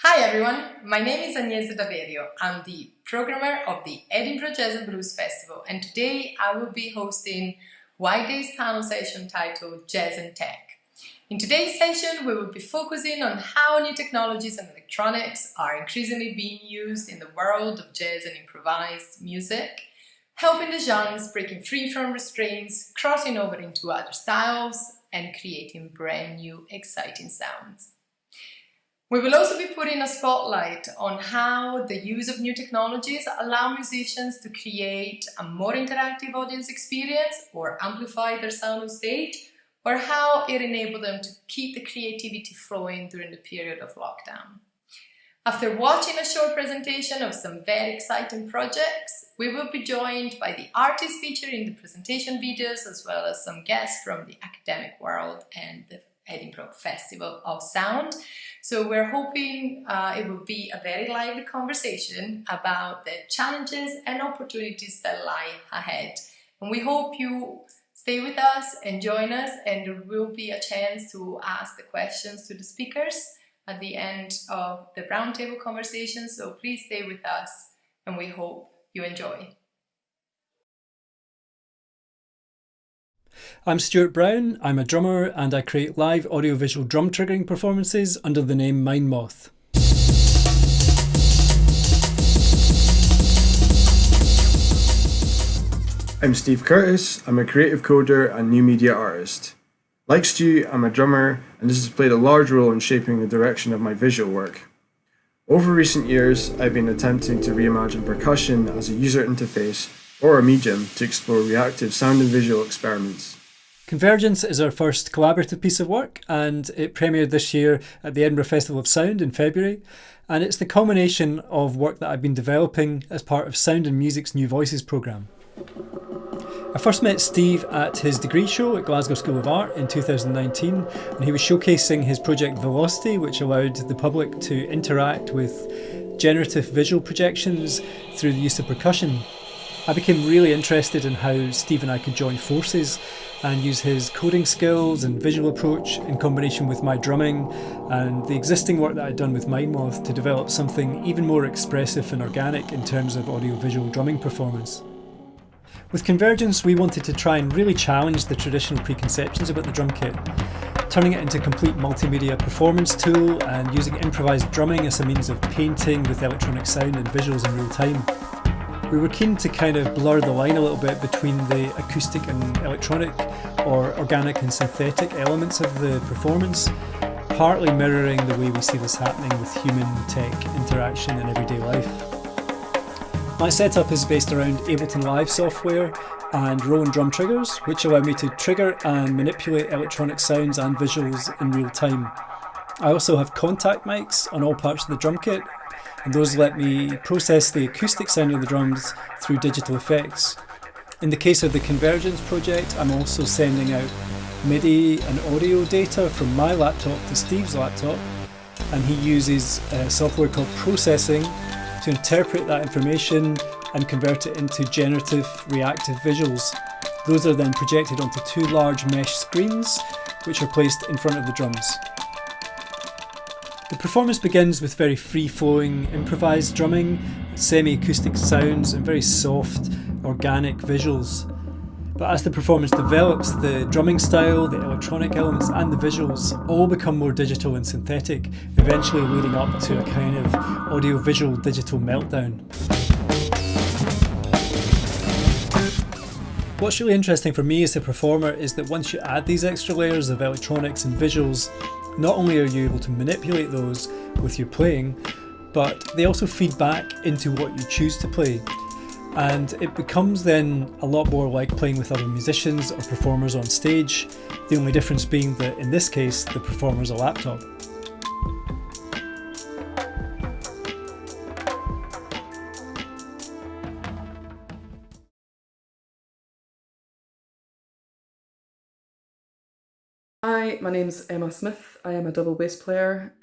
Hi everyone, my name is Agnese Daverio. I'm the programmer of the Edinburgh Jazz and Blues Festival, and today I will be hosting White Day's panel session titled Jazz and Tech. In today's session, we will be focusing on how new technologies and electronics are increasingly being used in the world of jazz and improvised music, helping the genres breaking free from restraints, crossing over into other styles, and creating brand new, exciting sounds. We will also be putting a spotlight on how the use of new technologies allow musicians to create a more interactive audience experience or amplify their sound on stage, or how it enabled them to keep the creativity flowing during the period of lockdown. After watching a short presentation of some very exciting projects, we will be joined by the artists featured in the presentation videos, as well as some guests from the academic world and the Edinburgh Festival of Sound. So we're hoping it will be a very lively conversation about the challenges and opportunities that lie ahead. And we hope you stay with us and join us, and there will be a chance to ask the questions to the speakers at the end of the roundtable conversation. So please stay with us, and we hope you enjoy. I'm Stuart Brown, I'm a drummer and I create live audiovisual drum triggering performances under the name Mindmoth. I'm Steve Curtis, I'm a creative coder and new media artist. Like Stu, I'm a drummer and this has played a large role in shaping the direction of my visual work. Over recent years, I've been attempting to reimagine percussion as a user interface or a medium to explore reactive sound and visual experiments. Convergence is our first collaborative piece of work, and it premiered this year at the Edinburgh Festival of Sound in February. And it's the culmination of work that I've been developing as part of Sound and Music's New Voices programme. I first met Steve at his degree show at Glasgow School of Art in 2019, and he was showcasing his project Velocity, which allowed the public to interact with generative visual projections through the use of percussion. I became really interested in how Steve and I could join forces and use his coding skills and visual approach in combination with my drumming and the existing work that I'd done with Mindmoth to develop something even more expressive and organic in terms of audiovisual drumming performance. With Convergence, we wanted to try and really challenge the traditional preconceptions about the drum kit, turning it into a complete multimedia performance tool and using improvised drumming as a means of painting with electronic sound and visuals in real time. We were keen to kind of blur the line a little bit between the acoustic and electronic or organic and synthetic elements of the performance, partly mirroring the way we see this happening with human-tech interaction in everyday life. My setup is based around Ableton Live software and Rowan drum triggers, which allow me to trigger and manipulate electronic sounds and visuals in real time. I also have contact mics on all parts of the drum kit, and those let me process the acoustic sound of the drums through digital effects. In the case of the Convergence project, I'm also sending out MIDI and audio data from my laptop to Steve's laptop, and he uses software called Processing to interpret that information and convert it into generative reactive visuals. Those are then projected onto two large mesh screens, which are placed in front of the drums. The performance begins with very free-flowing, improvised drumming, semi-acoustic sounds and very soft, organic visuals. But as the performance develops, the drumming style, the electronic elements and the visuals all become more digital and synthetic, eventually leading up to a kind of audio-visual digital meltdown. What's really interesting for me as a performer is that once you add these extra layers of electronics and visuals, not only are you able to manipulate those with your playing, but they also feed back into what you choose to play. And it becomes then a lot more like playing with other musicians or performers on stage, the only difference being that in this case, the performer's a laptop. Hi, my name's Emma Smith. I am a double bass player.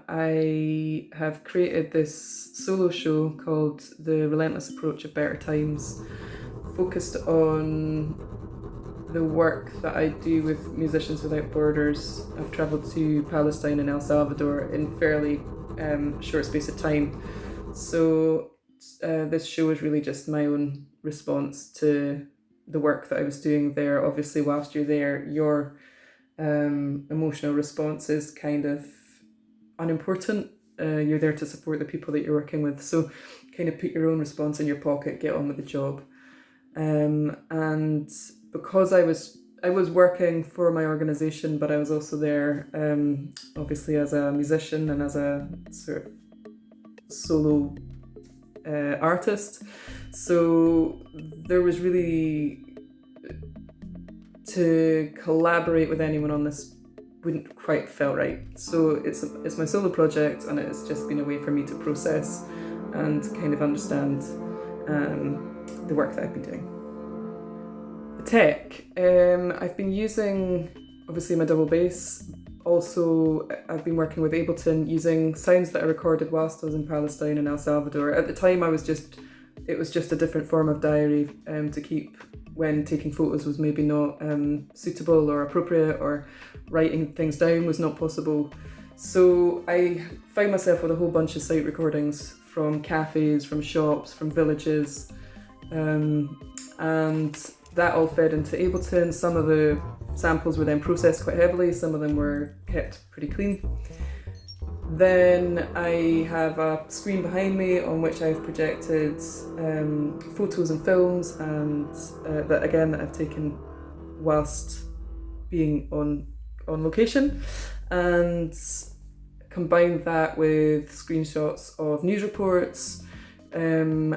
I have created this solo show called The Relentless Approach of Better Times, focused on the work that I do with Musicians Without Borders. I've travelled to Palestine and El Salvador in fairly short space of time. So this show is really just my own response to the work that I was doing there. Obviously, whilst you're there, your emotional response is kind of unimportant. You're there to support the people that you're working with. So kind of put your own response in your pocket, get on with the job. And because I was working for my organisation, but I was also there obviously as a musician and as a sort of solo artist. So there was really, to collaborate with anyone on this wouldn't quite felt right. So it's my solo project, and it's just been a way for me to process and kind of understand the work that I've been doing. The tech, I've been using obviously my double bass. Also, I've been working with Ableton using sounds that I recorded whilst I was in Palestine and El Salvador. At the time, it was just a different form of diary to keep when taking photos was maybe not suitable or appropriate, or writing things down was not possible. So I found myself with a whole bunch of site recordings from cafes, from shops, from villages, and that all fed into Ableton. Some of the samples were then processed quite heavily, some of them were kept pretty clean. Then I have a screen behind me on which I've projected photos and films, and that I've taken whilst being on location, and combined that with screenshots of news reports, and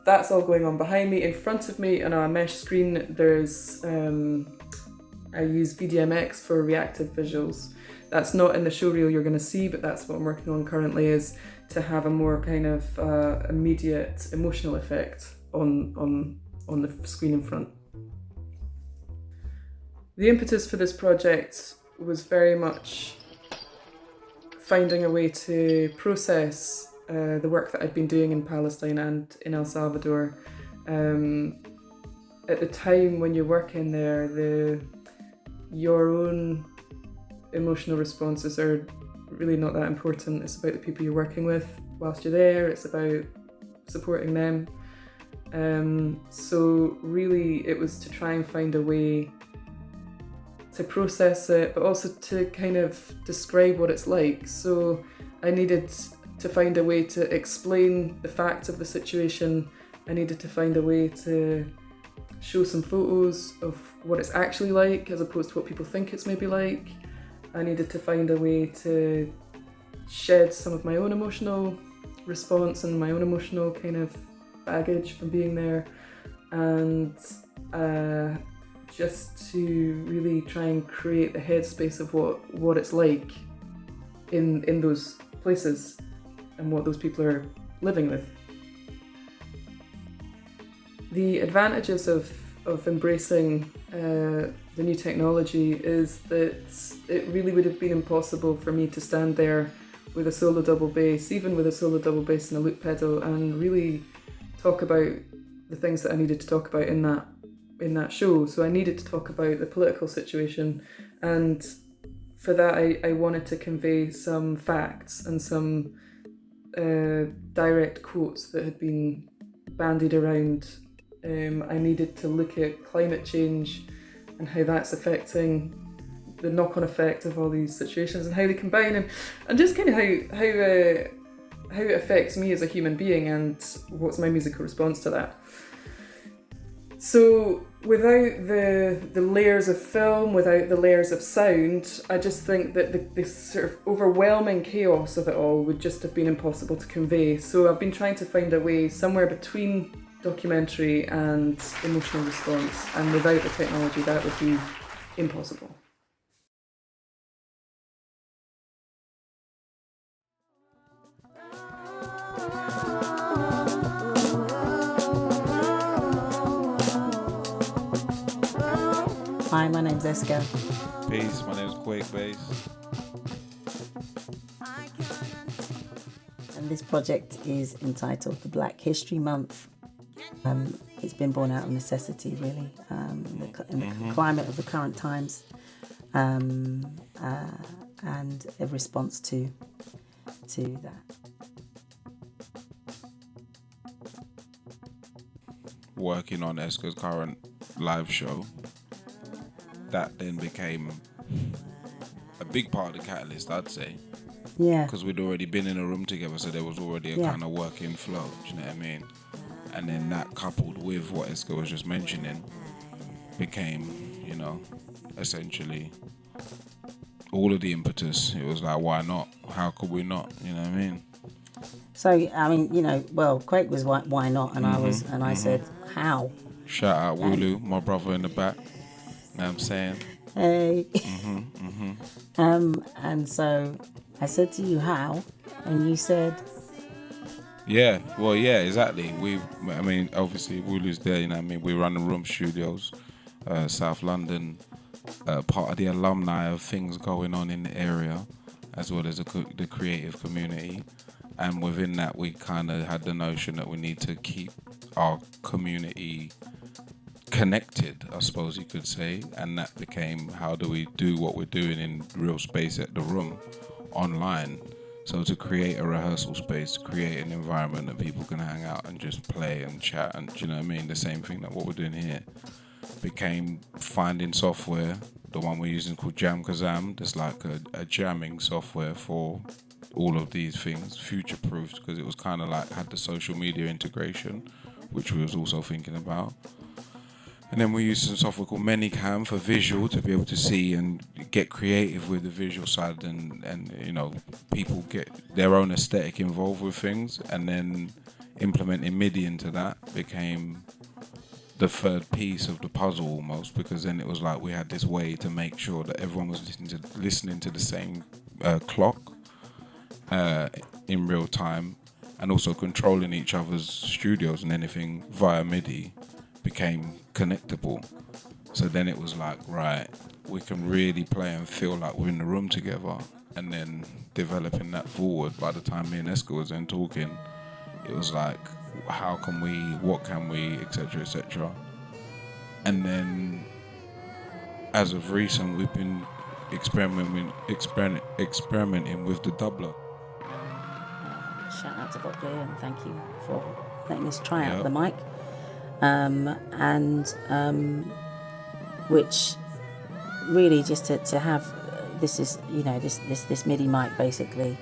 that's all going on behind me. In front of me on a mesh screen, there's I use VDMX for reactive visuals. That's not in the showreel you're going to see, but that's what I'm working on currently, is to have a more kind of immediate emotional effect on the screen in front. The impetus for this project was very much finding a way to process the work that I'd been doing in Palestine and in El Salvador. At the time when you're working there, your own emotional responses are really not that important. It's about the people you're working with whilst you're there. It's about supporting them. So really it was to try and find a way to process it, but also to kind of describe what it's like. So I needed to find a way to explain the facts of the situation. I needed to find a way to show some photos of what it's actually like, as opposed to what people think it's maybe like. I needed to find a way to shed some of my own emotional response and my own emotional kind of baggage from being there, and just to really try and create the headspace of what it's like in those places and what those people are living with. The advantages of embracing the new technology is that it really would have been impossible for me to stand there with a solo double bass, even with a solo double bass and a loop pedal, and really talk about the things that I needed to talk about in that show. So I needed to talk about the political situation, and for that I wanted to convey some facts and some direct quotes that had been bandied around. I needed to look at climate change and how that's affecting the knock-on effect of all these situations and how they combine, and just kind of how it affects me as a human being and what's my musical response to that. So without the layers of film, without the layers of sound, I just think that the sort of overwhelming chaos of it all would just have been impossible to convey. So I've been trying to find a way somewhere between documentary and emotional response, and without the technology that would be impossible. Hi, my name's Eska. Peace, my name's Quake Bass. And this project is entitled The Black History Month. It's been born out of necessity, really, in the climate of the current times. and a response to that. Working on Eska's current live show, that then became a big part of the catalyst, I'd say. Yeah. Because we'd already been in a room together, so there was already a Yeah. kind of working flow, do you know what I mean? And then that coupled with what Eska was just mentioning became, you know, essentially all of the impetus. It was like, why not? How could we not? You know what I mean? So, I mean, you know, well, Quake was why not? And I said, how? Shout out Wulu, my brother in the back. You know what I'm saying? Hey. And so I said to you, how? And you said, Yeah, well, yeah, exactly. I mean, obviously, Wulu's there, you know what I mean? We run the Room Studios, South London, part of the alumni of things going on in the area, as well as the creative community. And within that, we kind of had the notion that we need to keep our community connected, I suppose you could say. And that became, how do we do what we're doing in real space at the Room online? So to create a rehearsal space, create an environment that people can hang out and just play and chat, and do you know what I mean? The same thing that what we're doing here became finding software. The one we're using called Jam Kazam. There's like a jamming software for all of these things, future-proofed, because it was kind of like had the social media integration, which we was also thinking about. And then we used some software called Manycam for visual, to be able to see and get creative with the visual side, and you know, people get their own aesthetic involved with things. And then implementing MIDI into that became the third piece of the puzzle almost, because then it was like we had this way to make sure that everyone was listening to the same clock in real time, and also controlling each other's studios, and anything via MIDI became connectable. So then it was like, right, we can really play and feel like we're in the room together. And then developing that forward, by the time me and Eska was then talking, it was like, how can we, what can we, etc., etc. And then as of recent, we've been experimenting with the doubler. shout out to Voclear, and thank you for letting us try out Yep. the mic. Which really just to have this is, you know, this MIDI mic basically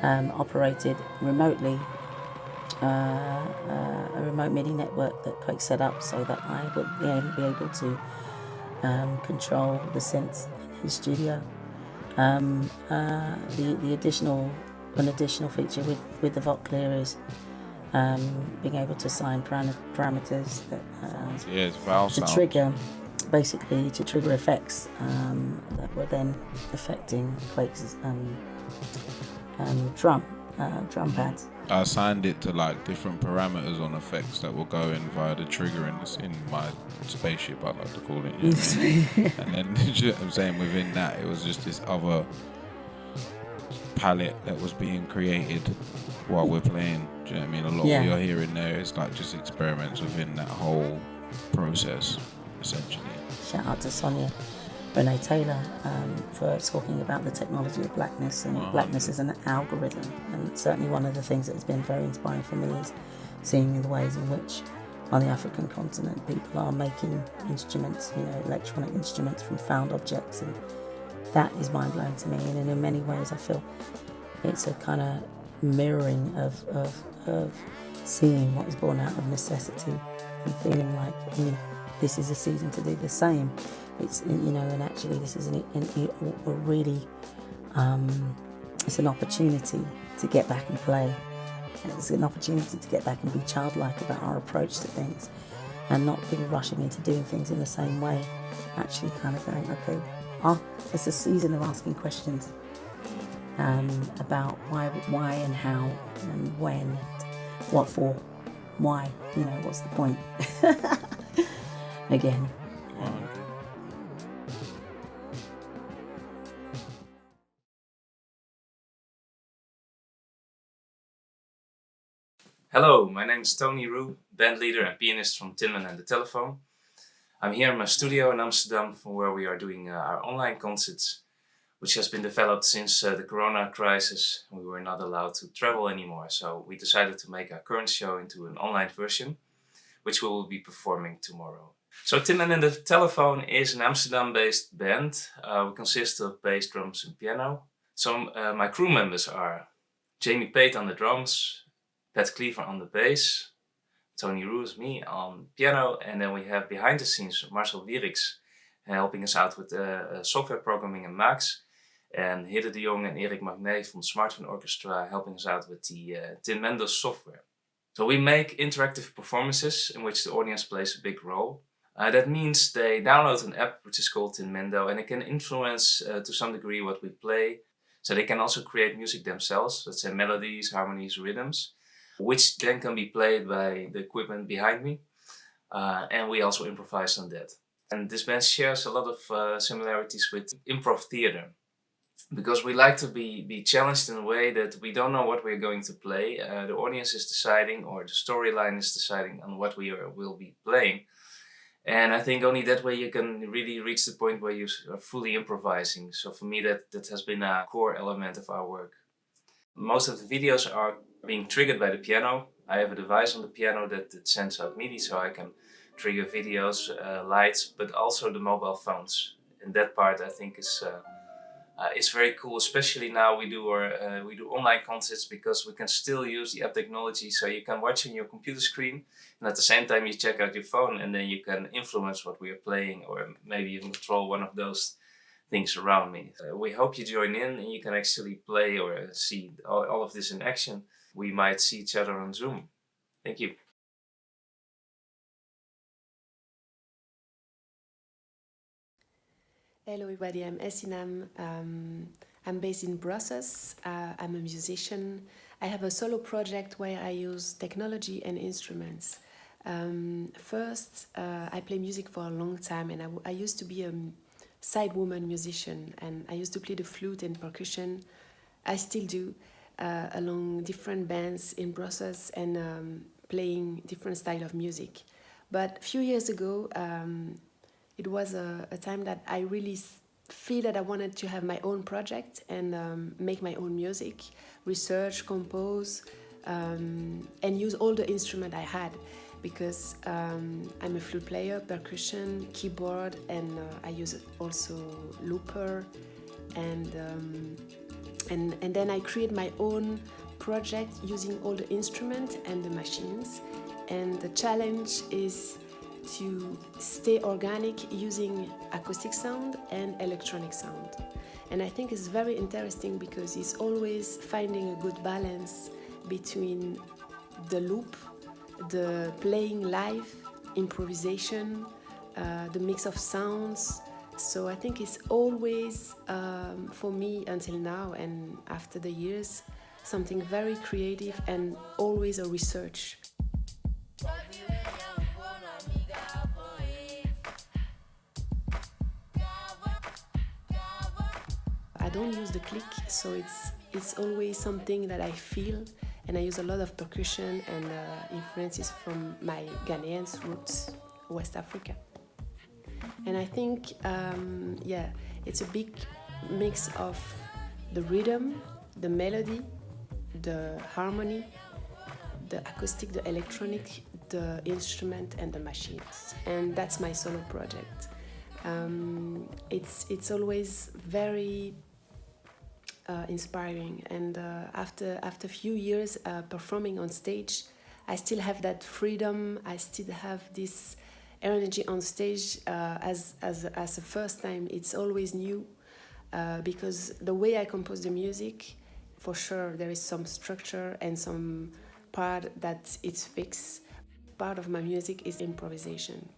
operated remotely, a remote MIDI network that Quake set up so that I would be able to control the synths in his studio. The additional feature with the Voclear is being able to assign parameters that It's vowel to sound. trigger effects that were then affecting Quake's drum pads. I assigned it to like different parameters on effects that were going via the trigger in my spaceship, I like to call it. You know what I mean? And then, you know what I'm saying, within that, it was just this other palette that was being created while we're playing. Do you know what I mean? A lot of what you're hearing there is like just experiments within that whole process, essentially. Shout out to Sonia Renee Taylor for talking about the technology of blackness, and blackness as an algorithm. And certainly one of the things that has been very inspiring for me is seeing the ways in which on the African continent people are making instruments, you know, electronic instruments from found objects, and that is mind-blowing to me. And in many ways I feel it's a kind of mirroring of seeing what is born out of necessity and feeling like, you know, this is a season to do the same. It's, you know, and actually this is a really it's an opportunity to get back and play. It's an opportunity to get back and be childlike about our approach to things, and not be rushing into doing things in the same way. Actually kind of going, okay, it's a season of asking questions about why and how and when and what for, why, you know, what's the point. Again. Hello, my name is Tony Rue, band leader and pianist from Tinman and the Telephone. I'm here in my studio in Amsterdam, from where we are doing our online concerts which has been developed since the Corona crisis. We were not allowed to travel anymore, so we decided to make our current show into an online version, which we will be performing tomorrow. So Tinman and the Telephone is an Amsterdam-based band. We consist of bass, drums and piano. So my crew members are Jamie Pate on the drums, Pat Cleaver on the bass, Tony Roos, me on piano, and then we have behind the scenes Marcel Wieriks helping us out with software programming and Max, and Hidde de Jong and Erik Magnet from Smartphone Orchestra helping us out with the Tin Mendes software. So we make interactive performances in which the audience plays a big role. That means they download an app which is called Tin Mendo, and it can influence to some degree what we play. So they can also create music themselves, let's say melodies, harmonies, rhythms, which then can be played by the equipment behind me. And we also improvise on that. And this band shares a lot of similarities with improv theater, because we like to be challenged in a way that we don't know what we're going to play. The audience is deciding, or the storyline is deciding on what we will be playing. And I think only that way you can really reach the point where you are fully improvising. So for me, that has been a core element of our work. Most of the videos are being triggered by the piano. I have a device on the piano that sends out MIDI, so I can trigger videos, lights, but also the mobile phones. And that part I think is very cool, especially now we do online concerts, because we can still use the app technology, so you can watch on your computer screen and at the same time you check out your phone, and then you can influence what we are playing, or maybe even control one of those things around me. We hope you join in and you can actually play or see all of this in action. We might see each other on Zoom. Thank you. Hello everybody, I'm Essinam. I'm based in Brussels. I'm a musician. I have a solo project where I use technology and instruments. First, I play music for a long time, and I used to be a side woman musician, and I used to play the flute and percussion. I still do, along different bands in Brussels, and playing different style of music. But a few years ago, it was a time that I really feel that I wanted to have my own project and make my own music, research, compose, and use all the instruments I had, because I'm a flute player, percussion, keyboard, and I use also looper, and then I create my own project using all the instruments and the machines. And the challenge is to stay organic using acoustic sound and electronic sound. And I think it's very interesting because it's always finding a good balance between the loop, the playing live, improvisation, the mix of sounds. So I think it's always, for me until now and after the years, something very creative and always a research. I don't use the click, so it's always something that I feel, and I use a lot of percussion and influences from my Ghanaian roots, West Africa. And I think, it's a big mix of the rhythm, the melody, the harmony, the acoustic, the electronic, the instrument, and the machines. And that's my solo project. It's always very inspiring, and after a few years performing on stage, I still have that freedom. I still have this energy on stage as the first time. It's always new because the way I compose the music, for sure there is some structure and some part that it's fixed. Part of my music is improvisation,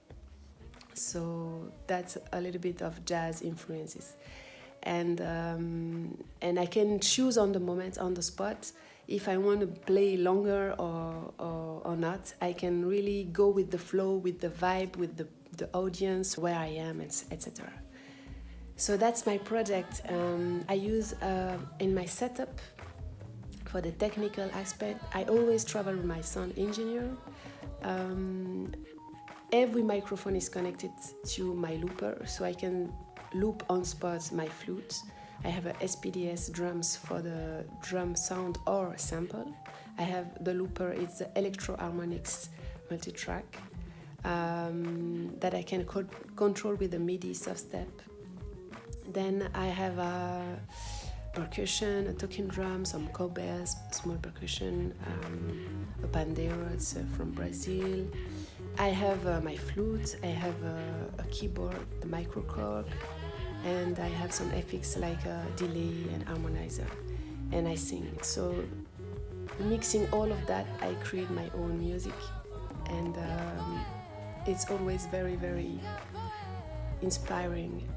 so that's a little bit of jazz influences. And I can choose on the moment, on the spot, if I want to play longer or not. I can really go with the flow, with the vibe, with the audience, where I am, etc. So that's my project. I use in my setup for the technical aspect, I always travel with my sound engineer. Every microphone is connected to my looper, so I can loop on spot my flute. I have a SPDS drums for the drum sound or sample. I have the looper, it's the Electro Harmonics multi-track that I can control with the MIDI soft step. Then I have a percussion, a talking drum, some cowbells, small percussion, a pandeiro, it's from Brazil. I have my flute, I have a keyboard, the microcork, and I have some effects like a delay and harmonizer, and I sing. So mixing all of that, I create my own music, and it's always very, very inspiring.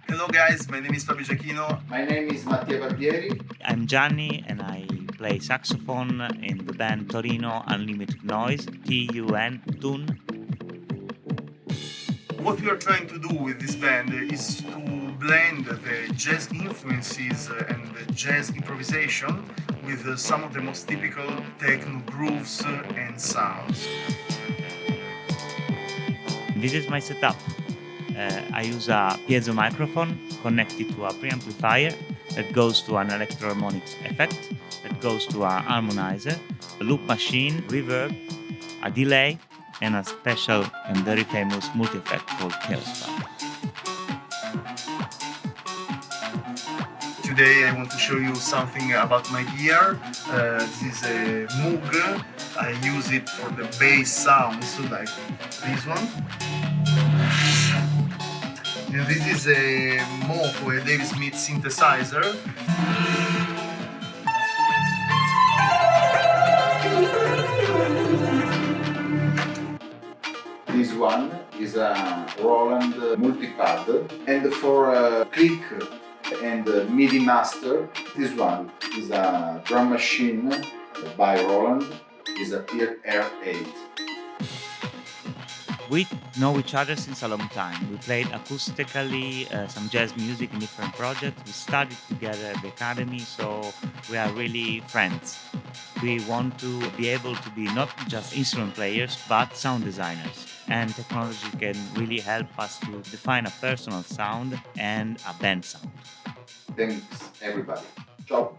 Hello guys, my name is Fabio Giacchino. My name is Mattia Barbieri. I'm Gianni and I play saxophone in the band Torino Unlimited Noise, TUN. What we are trying to do with this band is to blend the jazz influences and the jazz improvisation with some of the most typical techno grooves and sounds. This is my setup. I use a piezo microphone connected to a preamplifier that goes to an electroharmonic effect, that goes to a harmonizer, a loop machine, reverb, a delay, and a special and very famous multi-effect called Chaos Bar. Today I want to show you something about my gear. This is a Moog. I use it for the bass sounds, like this one. And this is a Moog, a David Smith synthesizer. This one is a Roland multipad, and for click and MIDI master, this one is a drum machine by Roland, is a Peer Air 8. We know each other since a long time. We played acoustically some jazz music in different projects. We studied together at the academy, so we are really friends. We want to be able to be not just instrument players, but sound designers. And technology can really help us to define a personal sound and a band sound. Thanks everybody. Ciao.